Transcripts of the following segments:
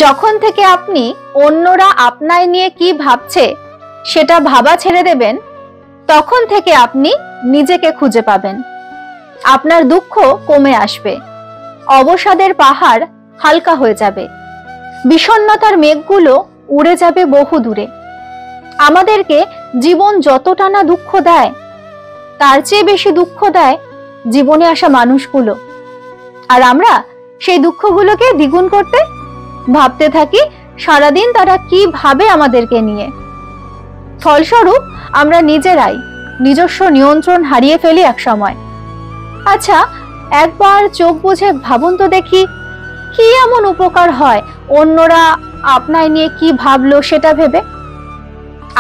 যখন থেকে আপনি অন্যরা আপনায় নিয়ে কি ভাবছে সেটা ভাবা ছেড়ে দেবেন, তখন থেকে আপনি নিজেকে খুঁজে পাবেন। আপনার দুঃখ কমে আসবে, অবসাদের পাহাড় হালকা হয়ে যাবে, বিষণ্ণতার মেঘগুলো উড়ে যাবে বহু দূরে। আমাদেরকে জীবন যতটা না দুঃখ দেয়, তার চেয়ে বেশি দুঃখ দেয় জীবনে আসা মানুষগুলো। আর আমরা সেই দুঃখগুলোকে দ্বিগুণ করতে ভাবতে থাকি সারাদিন তারা কি ভাবে আমাদেরকে নিয়ে। ফলস্বরূপ আমরা নিজেরাই নিজস্ব নিয়ন্ত্রণ হারিয়ে ফেলি এক সময়। আচ্ছা, একবার চোখ বুঝে ভাবুন তো দেখি, কি এমন উপকার হয় অন্যরা আপনায় নিয়ে কি ভাবলো সেটা ভেবে?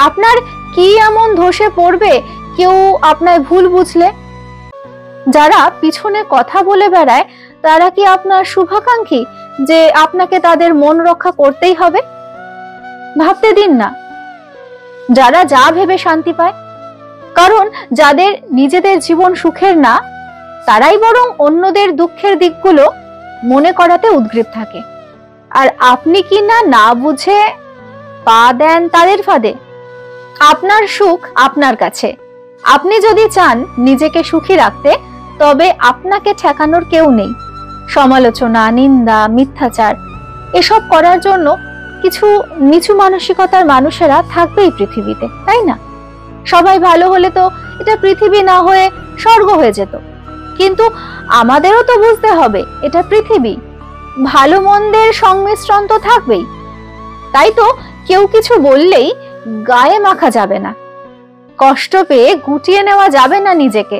আপনার কি এমন ধসে পড়বে কেউ আপনায় ভুল বুঝলে? যারা পিছনে কথা বলে বেড়ায় তারা কি আপনার শুভাকাঙ্ক্ষী যে আপনাকে তাদের মন রক্ষা করতেই হবে? ভাবতে দিন না। যারা যা ভেবে শান্তি পায়, কারণ যাদের নিজেদের জীবন সুখের না, তারাই বরং অন্যদের দুঃখের দিকগুলো মনে করাতে উদ্গ্রীব থাকে। আর আপনি কি না বুঝে পা দেন তাদের ফাঁদে? আপনার সুখ আপনার কাছে। আপনি যদি চান নিজেকে সুখী রাখতে, তবে আপনাকে ঠেকানোর কেউ নেই। সমালোচনা, নিন্দা, মিথ্যাচার এসব করার জন্য কিছু নিচু মানসিকতার মানুষেরা থাকবেই পৃথিবীতে, তাই না? সবাই ভালো হলে তো এটা পৃথিবী না হয়ে স্বর্গ হয়ে যেত। কিন্তু আমাদেরও তো বুঝতে হবে এটা পৃথিবী, ভালো মন্দের সংমিশ্রণ তো থাকবেই। তাই তো কেউ কিছু বললেই গায়ে মাখা যাবে না, কষ্ট পেয়ে গুটিয়ে নেওয়া যাবে না নিজেকে।